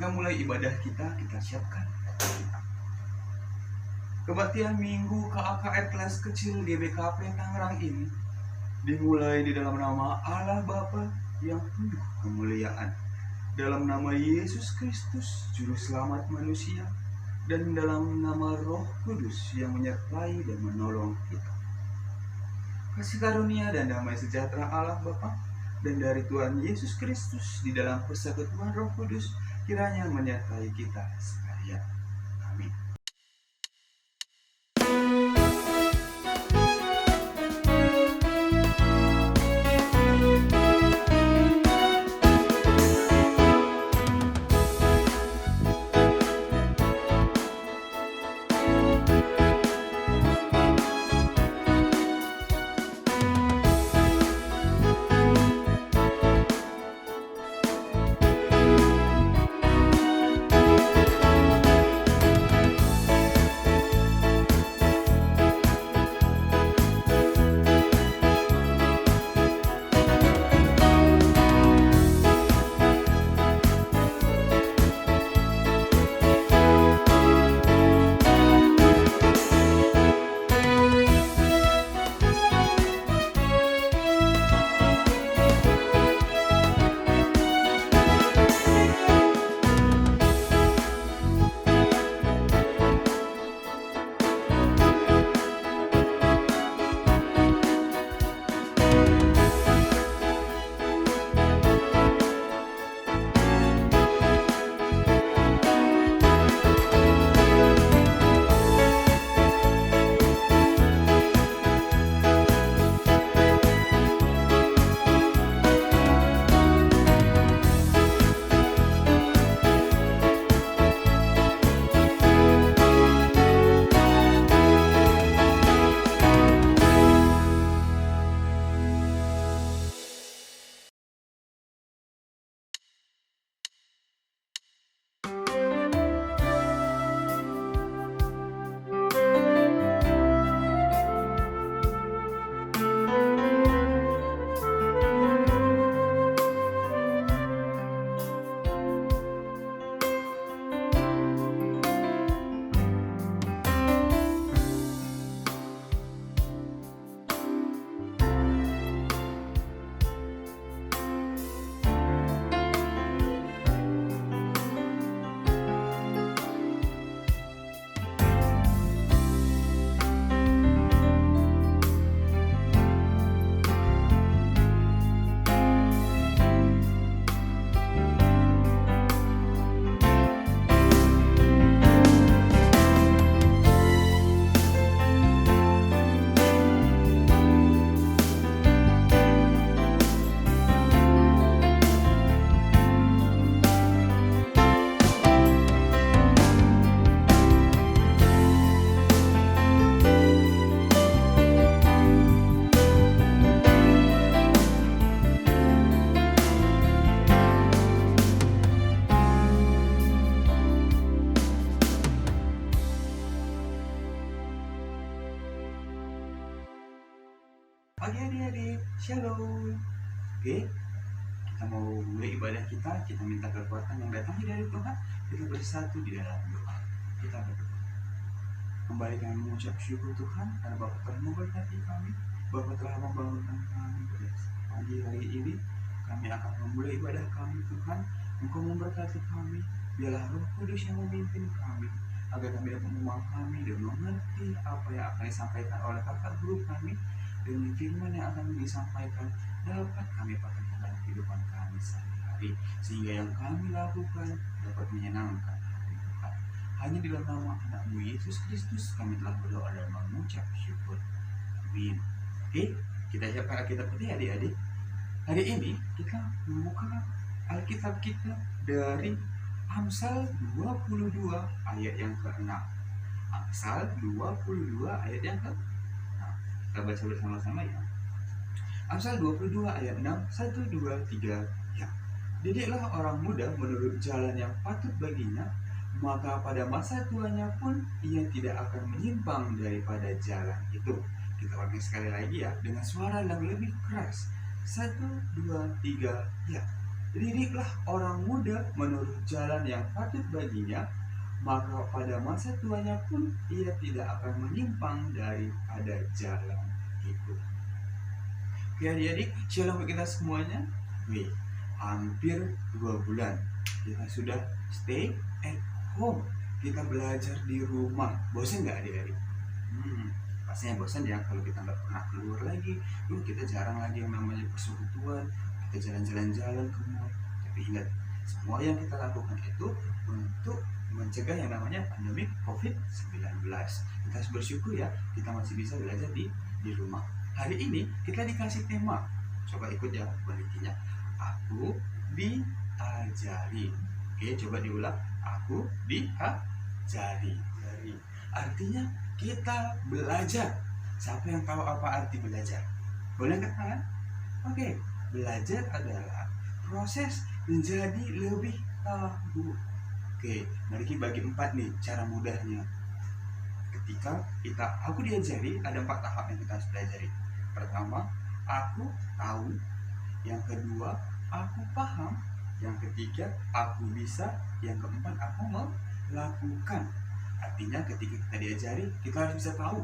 Kita mulai ibadah kita siapkan. Kebaktian Minggu KAKR kelas kecil GBKP Tangerang ini dimulai di dalam nama Allah Bapa yang penuh kemuliaan, dalam nama Yesus Kristus Juru Selamat manusia, dan dalam nama Roh Kudus yang menyertai dan menolong kita. Kasih karunia dan damai sejahtera Allah Bapa dan dari Tuhan Yesus Kristus di dalam persekutuan Roh Kudus kiranya menyertai kita sekalian. Amin. Pagi adik-adik, shalom. Oke, kita mau mulai ibadah kita minta kekuatan yang datangnya dari Tuhan. Kita bersatu di dalam doa. Kita berdoa. Kembali kami mengucap syukur Tuhan karena Bapa telah memberkati kami. Bapa telah membangunkan kami pada pagi hari ini. Kami akan memulai ibadah kami Tuhan. Engkau memberkati kami. Biarlah Roh Kudus yang memimpin kami, agar kami dapat memahami dan mengerti apa yang akan disampaikan oleh kakak guru kami. Dengan firman yang akan disampaikan dapat kami praktekkan dalam kehidupan kami sehari-hari, sehingga yang kami lakukan dapat menyenangkan hati Tuhan. Hanya di dalam nama anak-Mu Yesus Kristus kami telah berdoa dan mengucap syukur. Amin. Oke, kita siapkan Alkitab kita adik-adik. Hari ini kita membuka Alkitab kita dari Amsal 22 ayat yang ke-6. Amsal 22 ayat yang ke-6. Kita baca bersama-sama ya. Amsal 22 ayat 6, 1, 2, 3 ya. Didiklah orang muda menurut jalan yang patut baginya, maka pada masa tuanya pun ia tidak akan menyimpang daripada jalan itu. Kita ulangi sekali lagi ya, dengan suara yang lebih keras. 1, 2, 3 ya. Didiklah orang muda menurut jalan yang patut baginya, maka pada masa tuanya pun ia tidak akan menyimpang daripada jalan itu. Oke adik-adik, shalom kita semuanya. Wih, hampir 2 bulan kita sudah stay at home. Kita belajar di rumah. Bosan nggak adik-adik? Pastinya bosan ya kalau kita nggak pernah keluar lagi. Kita jarang lagi yang namanya persekutuan. Kita jalan-jalan ke mall. Tapi ingat, semua yang kita lakukan itu untuk mencegah yang namanya pandemi COVID-19. Kita harus bersyukur ya, kita masih bisa belajar di rumah. Hari ini kita dikasih tema. Coba ikut ya penelitiannya. Aku diajari. Oke, coba diulang. Aku diajari. Artinya kita belajar. Siapa yang tahu apa arti belajar? Boleh angkat tangan? Oke, belajar adalah proses menjadi lebih tahu. Oke, mari kita bagi 4 nih cara mudahnya. Ketika aku diajari, ada 4 tahap yang kita harus pelajari. Pertama, aku tahu. Yang kedua, aku paham. Yang ketiga, aku bisa. Yang keempat, aku melakukan. Artinya ketika kita diajari, kita harus bisa tahu,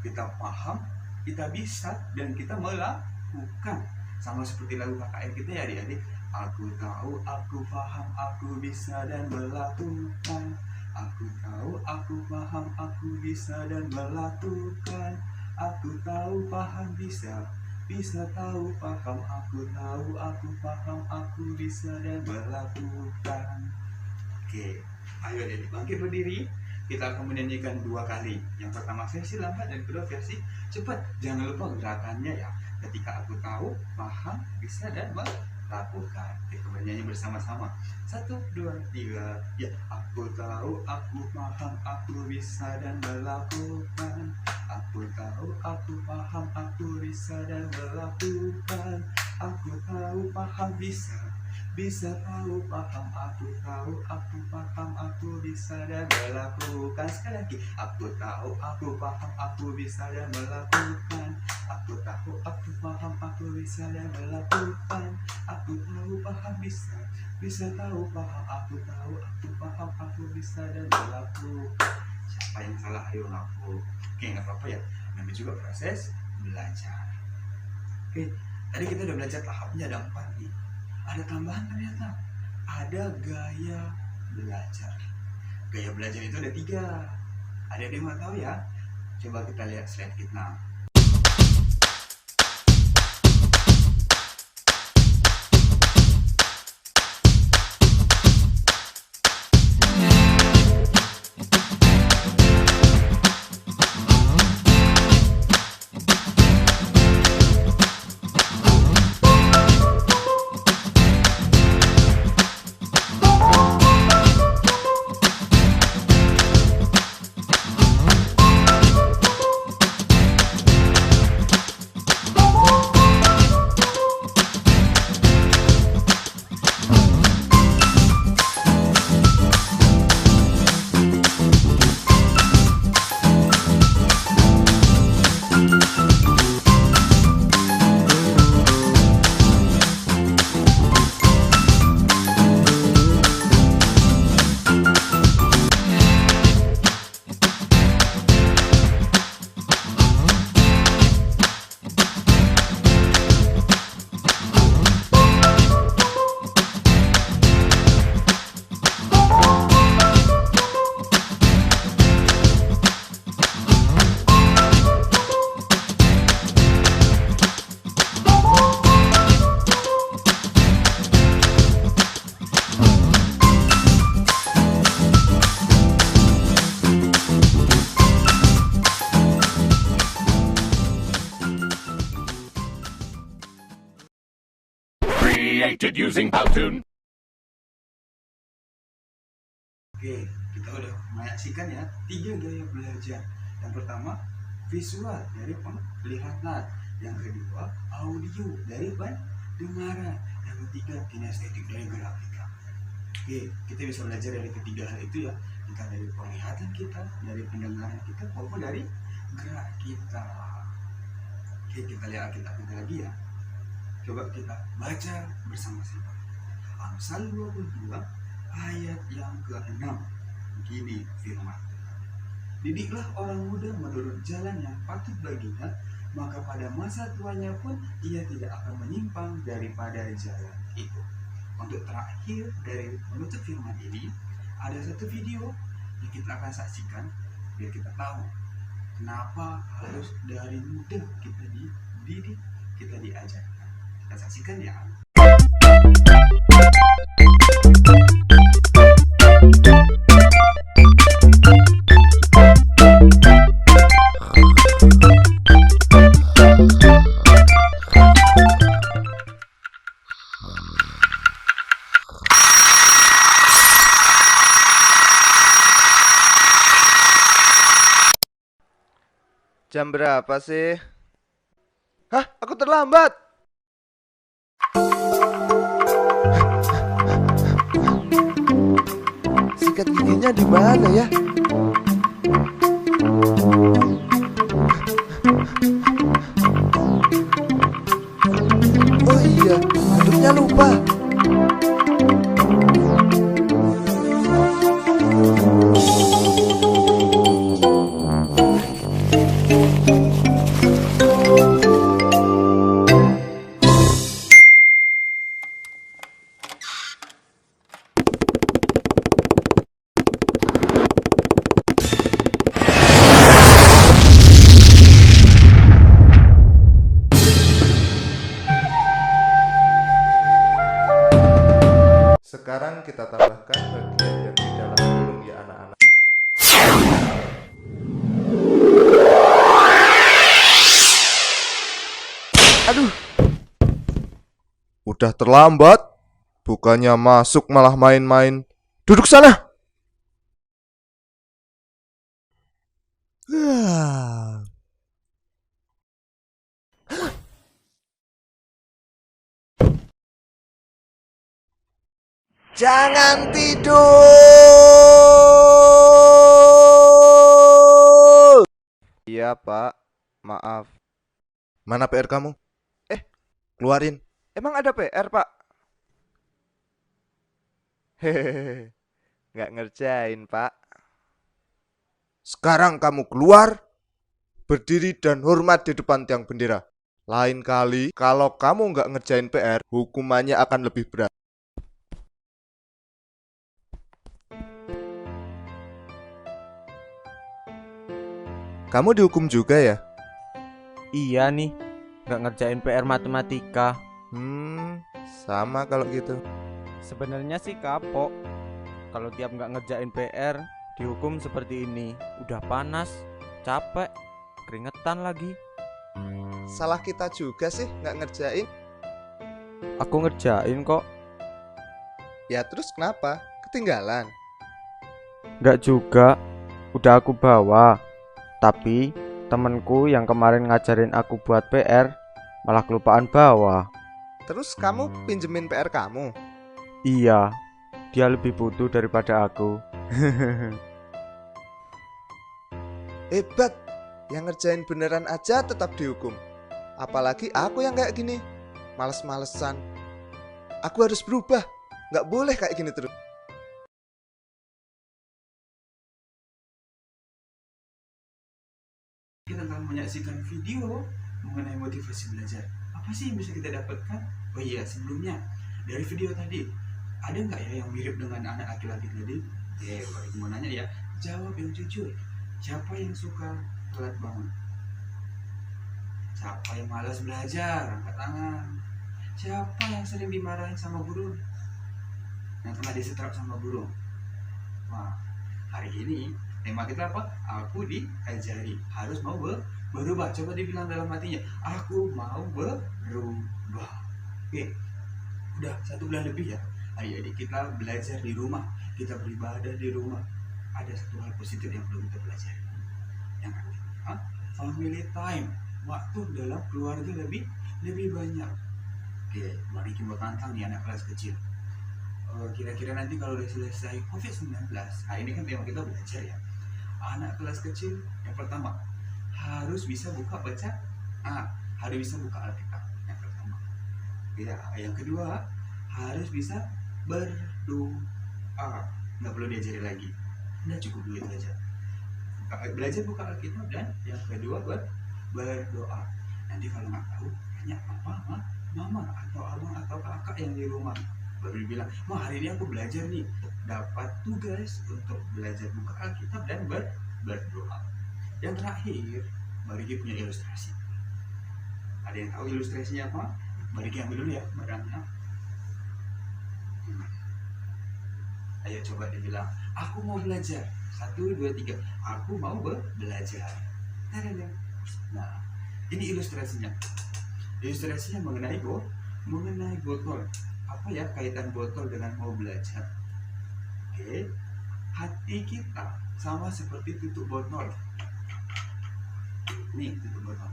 kita paham, kita bisa, dan kita melakukan. Sama seperti lagu KKN kita ya adik-adik. Aku tahu, aku paham, aku bisa dan melakukan. Aku tahu, aku paham, aku bisa dan melakukan. Aku tahu, paham, bisa tahu, paham. Aku tahu, aku paham, aku bisa dan melakukan. Oke, ayo adik bangkit berdiri. Kita akan menyanyikan 2 kali. Yang pertama versi lambat dan kedua versi cepat. Jangan lupa gerakannya ya. Ketika aku tahu, paham, bisa dan melakukan. Kita bernyanyi bersama-sama. 1, 2, 3. Ya, aku tahu, aku paham, aku bisa dan melakukan. Aku tahu, aku paham, aku bisa dan melakukan. Aku tahu, paham, bisa tahu, paham. Aku tahu, aku paham, aku bisa dan melakukan. Sekali lagi, aku tahu, aku paham, aku bisa dan melakukan. Aku tahu, aku paham, aku bisa dan melakukan. Aku tahu, paham, bisa tahu, paham. Aku tahu, aku paham, aku bisa dan melakukan. Siapa yang salah ayo ngaku. Oke, nggak apa-apa ya, namanya juga proses belajar. Oke, tadi kita udah belajar tahapnya ada 4 nih. Ada tambahan ternyata, ada gaya belajar. Gaya belajar itu ada 3. Ada yang mau tahu ya? Coba kita lihat slide kita. Created using Powtoon. Oke, kita udah menyaksikan ya 3 gaya belajar. Yang pertama, visual dari penglihatan. Yang kedua, audio dari pendengaran. Yang ketiga, kinestetik dari gerak kita. Oke, kita bisa belajar dari ketiga hal itu ya. Entah dari penglihatan kita, dari pendengaran kita, maupun dari gerak kita. Oke, kita lihat kita lagi ya. Coba kita baca bersama-sama. Amsal 22 ayat yang ke-6. Begini firman, didiklah orang muda menurut jalan yang patut baginya, maka pada masa tuanya pun ia tidak akan menyimpang daripada jalan itu. Untuk terakhir dari menutup firman ini, ada satu video yang kita akan saksikan biar kita tahu kenapa harus dari muda kita dididik, kita diajarkan. Kita saksikan ya. Jam berapa sih? Hah, aku terlambat. Sikat giginya di mana ya? Oh iya, handuknya lupa. Sekarang kita tambahkan bagian yang di dalam burung ya anak-anak. Aduh. Udah terlambat. Bukannya masuk malah main-main. Duduk sana. Jangan tidur. Iya, Pak. Maaf. Mana PR kamu? Keluarin. Emang ada PR, Pak? Hehehe. Nggak ngerjain, Pak. Sekarang kamu keluar, berdiri dan hormat di depan tiang bendera. Lain kali, kalau kamu nggak ngerjain PR, hukumannya akan lebih berat. Kamu dihukum juga ya? Iya nih, nggak ngerjain PR matematika. Sama kalau gitu. Sebenarnya sih kapok. Kalau tiap nggak ngerjain PR, dihukum seperti ini. Udah panas, capek, keringetan lagi. Salah kita juga sih nggak ngerjain. Aku ngerjain kok. Ya terus kenapa? Ketinggalan? Nggak juga, udah aku bawa. Tapi temenku yang kemarin ngajarin aku buat PR malah kelupaan bawa. Terus kamu pinjemin PR kamu? Iya, dia lebih butuh daripada aku. Hebat, yang ngerjain beneran aja tetap dihukum. Apalagi aku yang kayak gini, males-malesan. Aku harus berubah, nggak boleh kayak gini terus. Kita telah menyaksikan video mengenai motivasi belajar. Apa sih yang bisa kita dapatkan? Oh iya, sebelumnya dari video tadi ada nggak ya yang mirip dengan anak laki-laki tadi? Kalau mau nanya ya, jawab yang jujur. Siapa yang suka telat bangun? Siapa yang malas belajar? Angkat tangan. Siapa yang sering dimarahin sama guru? Yang pernah disetrap sama guru? Wah, hari ini tema kita apa? Aku diajari. Harus mau berubah. Coba dibilang dalam hatinya, aku mau berubah. Oke, udah 1 bulan lebih ya adik-adik kita belajar di rumah, kita beribadah di rumah. Ada satu hal positif yang perlu kita pelajari. Yang kedua, family time, waktu dalam keluarga lebih banyak. Oke, mari kita tantang nih anak kelas kecil. Kira-kira nanti kalau udah selesai COVID-19, nah ini kan tema kita belajar ya. Anak kelas kecil yang pertama harus bisa baca, harus bisa buka Alkitab yang pertama. Ya, yang kedua harus bisa berdoa. Nggak perlu diajari lagi, udah cukup dulu itu aja. Belajar buka Alkitab, dan yang kedua berdoa. Nanti kalau nggak tahu, tanya papa, mama, atau abang atau kakak yang di rumah. Baru bilang, ma hari ini aku belajar nih, dapat tugas untuk belajar buka Alkitab dan berdoa. Yang terakhir, Mariki punya ilustrasi. Ada yang tahu ilustrasinya apa? Mariki ambil dulu ya barangnya. Ayo coba dibilang, aku mau belajar. 1, 2, 3, aku mau belajar. Nah, ini ilustrasinya. Ilustrasinya mengenai botol. Apa ya kaitan botol dengan mau belajar? Oke, hati kita sama seperti tutup botol. Nih tutup botol.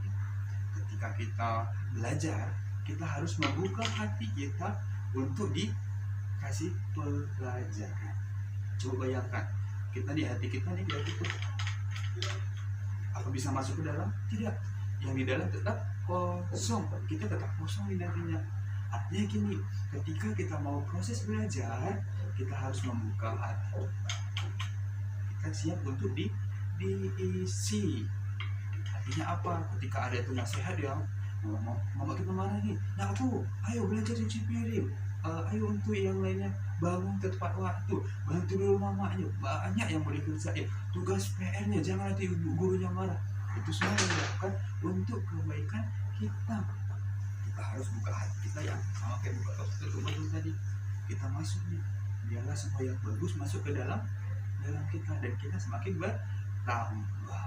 Ketika kita belajar, kita harus membuka hati kita untuk dikasih pelajaran. Coba bayangkan, kita di hati kita nih udah tutup. Apa bisa masuk ke dalam? Tidak. Yang di dalam tetap kosong. Kita tetap kosong di nantinya. Artinya gini, ketika kita mau proses belajar, kita harus membuka hati. Kita siap untuk diisi. Artinya apa? Ketika ada itu nasihat yang mama kita marah nih, nah aku, ayo belajar cuci piring, ayo untuk yang lainnya bangun ke tepat waktu, bantu dulu mamanya, banyak yang mau dikerjain, tugas PR-nya jangan nanti gurunya marah. Itu semua yang dilakukan untuk kebaikan kita. Kita harus buka hati kita yang sama kayak buka tutup botol tadi. Kita masuk nih, biarlah semua yang bagus masuk ke dalam kita, dan kita semakin bertambah.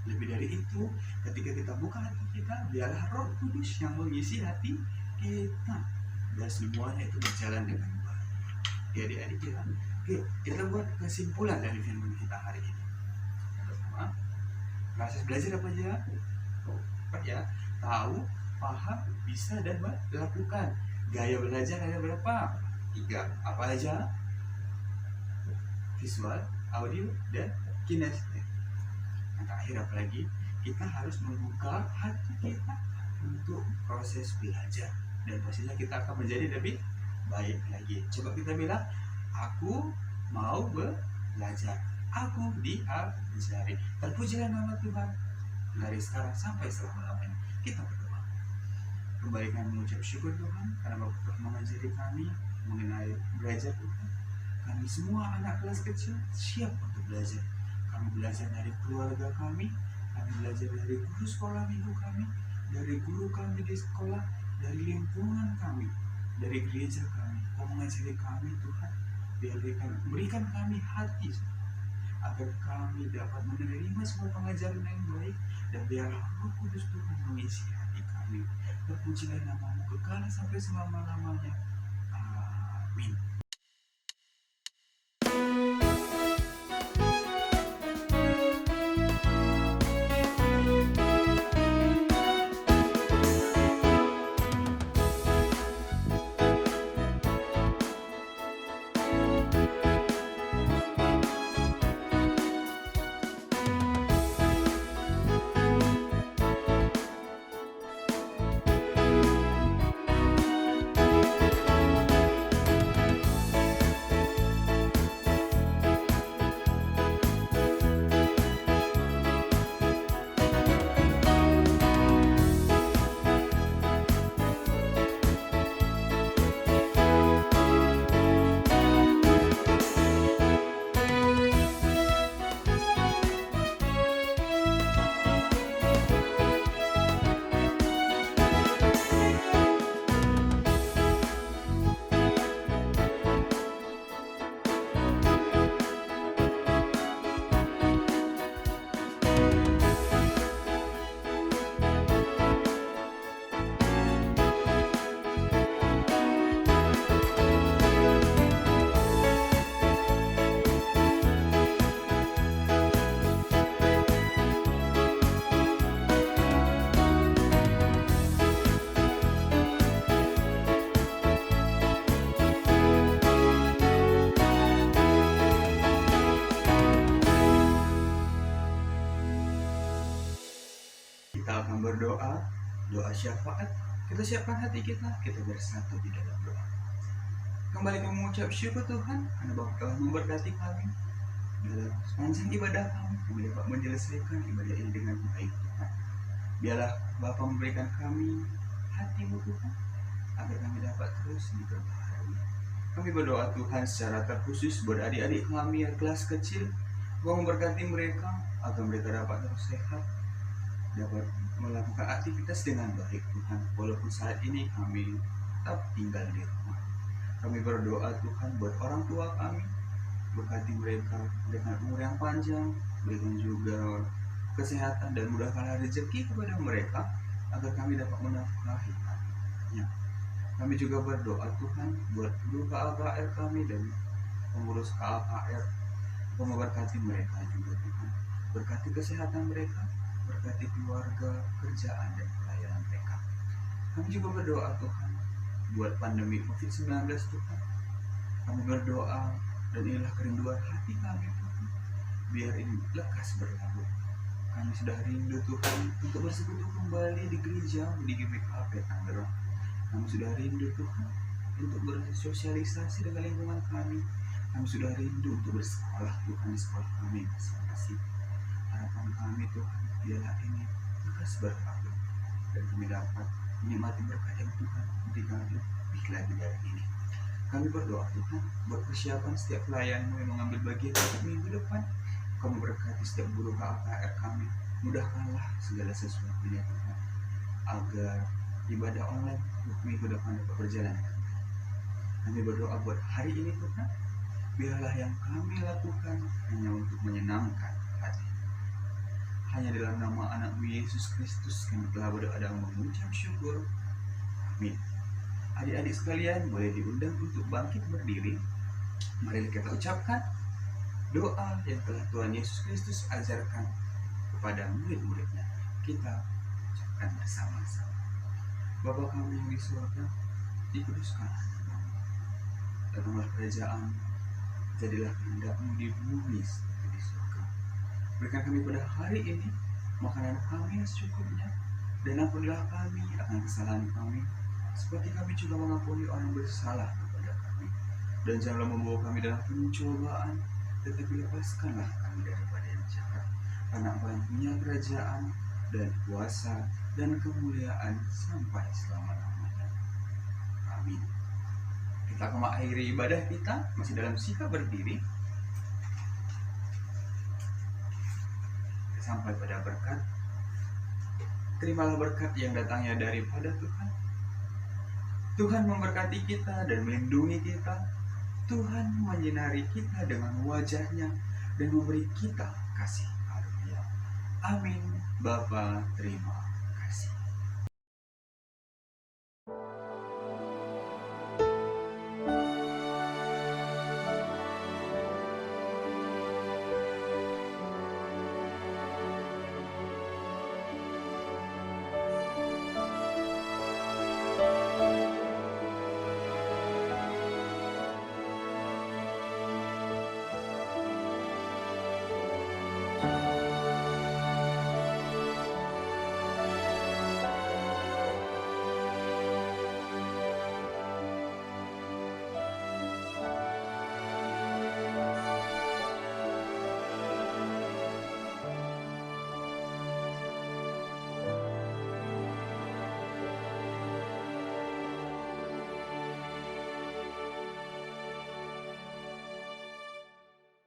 Lebih dari itu, ketika kita buka hati kita, biarlah Roh Kudus yang mengisi hati kita, dan semuanya itu berjalan dengan baik. Jadi adik kita, oke, kita buat kesimpulan dari firman kita hari ini. Pertama, proses belajar apa aja? Apa ya? Tahu, paham, bisa, dan melakukan. Gaya belajar ada berapa? 3. Apa aja? Visual, audio, dan kinestetik. Yang terakhir apalagi, kita harus membuka hati kita untuk proses belajar, dan pastinya kita akan menjadi lebih baik lagi. Coba kita bilang, aku mau belajar, aku diajari. Terpujilah nama Tuhan dari sekarang sampai selama-lamanya. Kita berdoa. Kembali kami mengucap syukur Tuhan karena Bapak telah mengajari kami mengenai belajar Tuhan. Kami semua anak kelas kecil siap untuk belajar. Kami belajar dari keluarga kami belajar dari guru sekolah minggu kami, dari guru kami di sekolah, dari lingkungan kami, dari gereja kami. Kau mengajari kami Tuhan, berikan kami hati agar kami dapat menerima semua pengajaran yang baik, dan biarlah Roh Kudus Tuhan mengisi hati kami. Terpujilah namamu kekal sampai selama-lamanya. Amin. Kita akan berdoa, doa syafaat. Kita siapkan hati kita bersatu di dalam doa. kembali kami mengucap syukur Tuhan karena Bapa telah memberkati kami dalam sepanjang ibadah kami dapat menyelesaikan ibadah ini dengan baik Tuhan. Biarlah Bapa memberikan kami hati-Mu Tuhan agar kami dapat terus diperbaharui. Kami berdoa Tuhan secara terkhusus buat adik-adik kami yang kelas kecil, Bapa memberkati mereka agar mereka dapat terus sehat, dapat melakukan aktivitas dengan baik Tuhan. Walaupun saat ini kami tetap tinggal di rumah, kami berdoa Tuhan buat orang tua kami, berkati mereka dengan umur yang panjang, berikan juga kesehatan dan mudahkanlah rezeki kepada mereka agar kami dapat menafkahi kami. Kami juga berdoa Tuhan buat guru KAKR kami dan pengurus KAKR, memberkati mereka juga Tuhan, berkati kesehatan mereka, berkati keluarga, kerjaan dan pelayanan mereka. Kami juga berdoa Tuhan buat pandemi COVID-19 Tuhan. Kami berdoa dan inilah kerinduan hati kami Tuhan, biar ini lekas berlalu. Kami sudah rindu Tuhan untuk bersekutu kembali di gereja di GBKP Tangerang. Kami sudah rindu Tuhan untuk bersosialisasi dengan lingkungan kami. Kami sudah rindu untuk bersekolah Tuhan di sekolah kami masing-masing. Harapan kami Tuhan biarlah ini lekas berlalu dan kami dapat menikmati berkat yang Tuhan berikan lebih lagi dari ini. Kami berdoa Tuhan buat persiapan setiap pelayan-Mu yang mengambil bagian untuk minggu depan. Kami berkati setiap guru KAKR kami, mudahkanlah segala sesuatunya Tuhan, agar ibadah online untuk minggu depan dapat berjalan. Kami berdoa buat hari ini Tuhan, biarlah yang kami lakukan hanya untuk menyenangkan hati. Hanya dalam nama anak-Mu Yesus Kristus kami telah berdoa dan mengucap syukur. Amin. Adik-adik sekalian boleh diundang untuk bangkit berdiri. Mari kita ucapkan doa yang telah Tuhan Yesus Kristus ajarkan kepada murid-muridnya. Kita ucapkan bersama-sama. Bapa kami yang di surga, dikuduskanlah namamu. Datanglah kerajaan, jadilah kehendak-Mu di bumi seperti di surga. Berikan kami pada hari ini makanan kami yang secukupnya, dan ampunilah kami akan kesalahan kami, seperti kami juga mengampuni orang bersalah kepada kami. Dan janganlah membawa kami dalam pencobaan, tetapi lepaskanlah kami daripada yang jahat. Karena Engkau yang punya kerajaan dan kuasa dan kemuliaan sampai selama-lamanya. Amin. Kita akan mengakhiri ibadah kita masih dalam sikap berdiri. Sampai pada berkat. Terimalah berkat yang datangnya daripada Tuhan. Tuhan memberkati kita dan melindungi kita. Tuhan menyinari kita dengan wajah-Nya dan memberi kita kasih karunia. Amin. Bapa, terima